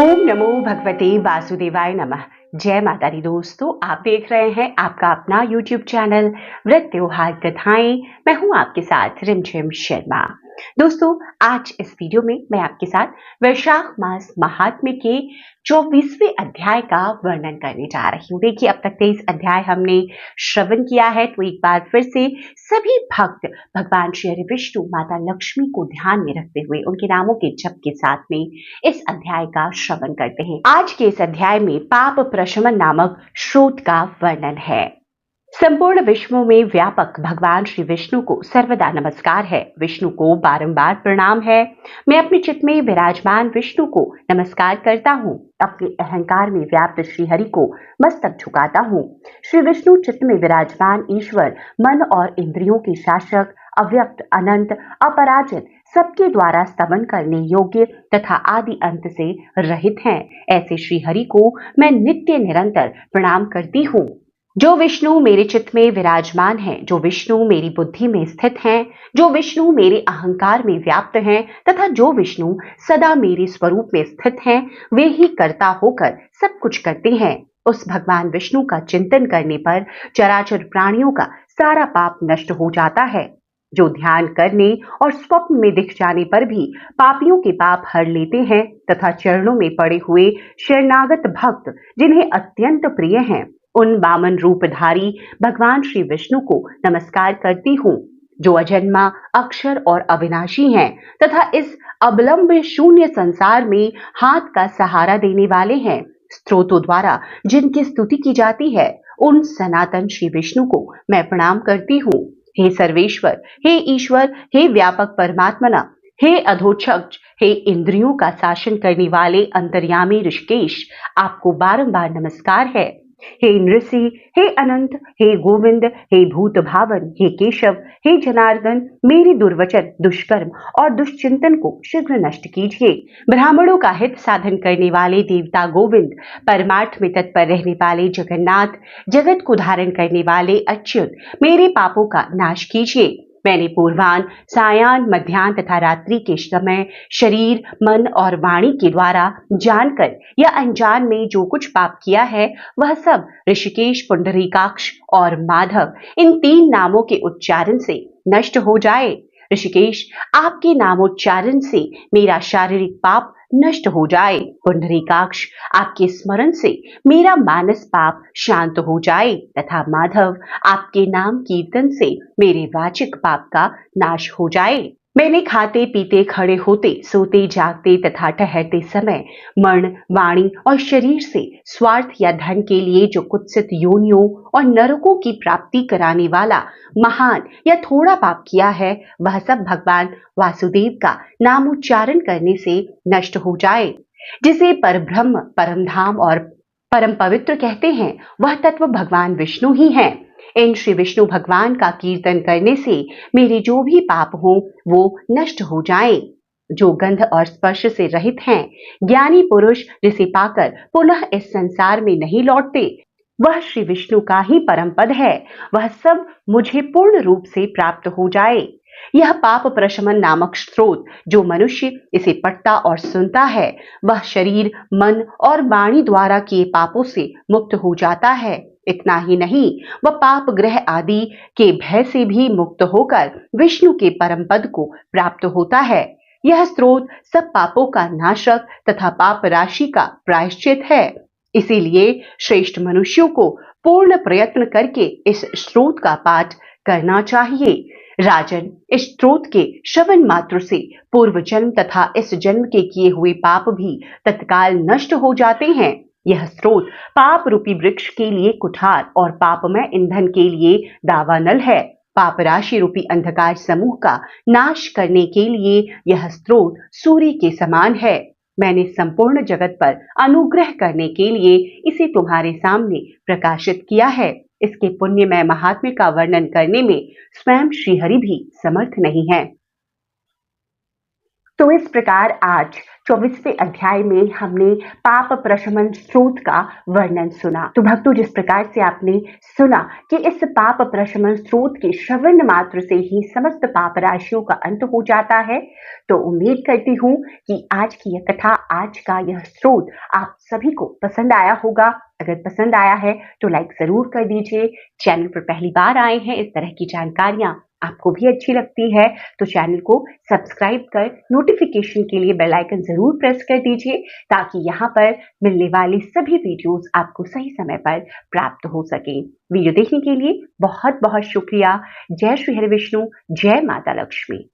ओम नमो भगवते वासुदेवाय नमः। जय माता दी दोस्तों, आप देख रहे हैं आपका अपना YouTube चैनल व्रत त्योहार कथाएं। मैं हूं आपके साथ रिमझिम शर्मा। दोस्तों, आज इस वीडियो में मैं आपके साथ वैशाख मास महात्म्य के 24वें अध्याय का वर्णन करने जा रही हूँ। देखिए, अब तक 23 अध्याय हमने श्रवण किया है, तो एक बार फिर से सभी भक्त भगवान श्री हरि विष्णु माता लक्ष्मी को ध्यान में रखते हुए उनके नामों के जप के साथ में इस अध्याय का श्रवण करते हैं। आज के इस अध्याय में पाप प्रशमन नामक स्रोत का वर्णन है। संपूर्ण विश्व में व्यापक भगवान श्री विष्णु को सर्वदा नमस्कार है। विष्णु को बारंबार प्रणाम है। मैं अपने चित्त में विराजमान विष्णु को नमस्कार करता हूँ। अपने अहंकार में व्याप्त श्री हरि को मस्तक झुकाता हूँ। श्री विष्णु चित्त में विराजमान ईश्वर, मन और इंद्रियों के शासक, अव्यक्त, अनंत, अपराजित, सबके द्वारा स्तमन करने योग्य तथा आदि अंत से रहित हैं। ऐसे श्री हरि को मैं नित्य निरंतर प्रणाम करती हूँ। जो विष्णु मेरे चित्त में विराजमान है, जो विष्णु मेरी बुद्धि में स्थित हैं, जो विष्णु मेरे अहंकार में व्याप्त हैं तथा जो विष्णु सदा मेरे स्वरूप में स्थित हैं, वे ही कर्ता होकर सब कुछ करते हैं। उस भगवान विष्णु का चिंतन करने पर चराचर प्राणियों का सारा पाप नष्ट हो जाता है। जो ध्यान करने और स्वप्न में दिख जाने पर भी पापियों के पाप हर लेते हैं तथा चरणों में पड़े हुए शरणागत भक्त जिन्हें अत्यंत प्रिय हैं, उन वामन रूपधारी भगवान श्री विष्णु को नमस्कार करती हूँ, जो अजन्मा, अक्षर और अविनाशी हैं तथा इस अवलंब शून्य संसार में हाथ का सहारा देने वाले हैं। स्तोत्रों द्वारा जिनकी स्तुति की जाती है, उन सनातन श्री विष्णु को मैं प्रणाम करती हूँ। हे सर्वेश्वर, हे ईश्वर, हे व्यापक परमात्मना, हे अधोक्षज, हे इंद्रियों का शासन करने वाले अंतर्यामी ऋषिकेश, आपको बारंबार नमस्कार है। हे नृषि, हे अनंत, हे गोविंद, हे भूत भावन, हे केशव, हे जनार्दन, मेरे दुर्वचन, दुष्कर्म और दुष्चिंतन को शीघ्र नष्ट कीजिए। ब्राह्मणों का हित साधन करने वाले देवता गोविंद, परमार्थ में तत्पर रहने वाले जगन्नाथ, जगत को धारण करने वाले अच्युत, मेरे पापों का नाश कीजिए। मैंने पूर्वान, सायान, मध्याह्न तथा रात्रि के समय शरीर, मन और वाणी के द्वारा जानकर या अनजान में जो कुछ पाप किया है, वह सब ऋषिकेश, पुंडरीकाक्ष और माधव, इन 3 नामों के उच्चारण से नष्ट हो जाए। ऋषिकेश, आपके नामोच्चारण से मेरा शारीरिक पाप नष्ट हो जाए। पुंडरीकाक्ष, आपके स्मरण से मेरा मानस पाप शांत हो जाए तथा माधव, आपके नाम कीर्तन से मेरे वाचिक पाप का नाश हो जाए। मैंने खाते पीते, खड़े होते, सोते, जागते तथा ठहरते समय मन, वाणी और शरीर से स्वार्थ या धन के लिए जो कुत्सित योनियों और नरकों की प्राप्ति कराने वाला महान या थोड़ा पाप किया है, वह सब भगवान वासुदेव का नामोच्चारण करने से नष्ट हो जाए। जिसे परब्रह्म, परम धाम और परम पवित्र कहते हैं, वह तत्व भगवान विष्णु ही हैं। इन श्री विष्णु भगवान का कीर्तन करने से मेरे जो भी पाप हो वो नष्ट हो जाएं। जो गंध और स्पर्श से रहित हैं, ज्ञानी पुरुष जिसे पाकर पुनः इस संसार में नहीं लौटते, वह श्री विष्णु का ही परम पद है। वह सब मुझे पूर्ण रूप से प्राप्त हो जाए। यह पाप प्रशमन नामक स्रोत, जो मनुष्य इसे पढ़ता और सुनता है, वह शरीर, मन और वाणी द्वारा किए पापों से मुक्त हो जाता है। इतना ही नहीं, वह पाप ग्रह आदि के भय से भी मुक्त होकर विष्णु के परम पद को प्राप्त होता है। यह स्रोत सब पापों का नाशक तथा पाप राशि का प्रायश्चित है। इसीलिए श्रेष्ठ मनुष्यों को पूर्ण प्रयत्न करके इस स्रोत का पाठ करना चाहिए। राजन, इस स्रोत के श्रवण मात्र से पूर्व जन्म तथा इस जन्म के किए हुए पाप भी तत्काल नष्ट हो जाते हैं। यह स्रोत पाप रूपी वृक्ष के लिए कुठार और पापमय ईंधन के लिए दावानल है। पाप राशि रूपी अंधकार समूह का नाश करने के लिए यह स्रोत सूर्य के समान है। मैंने संपूर्ण जगत पर अनुग्रह करने के लिए इसे तुम्हारे सामने प्रकाशित किया है। इसके पुण्यमय महात्म्य का वर्णन करने में स्वयं श्रीहरि भी समर्थ नहीं है। तो इस प्रकार आज 24वें अध्याय में हमने पाप प्रशमन स्रोत का वर्णन सुना। तो भक्तों, जिस प्रकार से आपने सुना कि इस पाप प्रशमन स्रोत के श्रवण मात्र से ही समस्त पाप राशियों का अंत हो जाता है, तो उम्मीद करती हूँ कि आज की यह कथा, आज का यह स्रोत आप सभी को पसंद आया होगा। अगर पसंद आया है तो लाइक जरूर कर दीजिए। चैनल पर पहली बार आए हैं, इस तरह की जानकारियां आपको भी अच्छी लगती है तो चैनल को सब्सक्राइब कर नोटिफिकेशन के लिए बेल आइकन जरूर प्रेस कर दीजिए, ताकि यहाँ पर मिलने वाली सभी वीडियोस आपको सही समय पर प्राप्त हो सके। वीडियो देखने के लिए बहुत बहुत शुक्रिया। जय श्री हरि विष्णु, जय माता लक्ष्मी।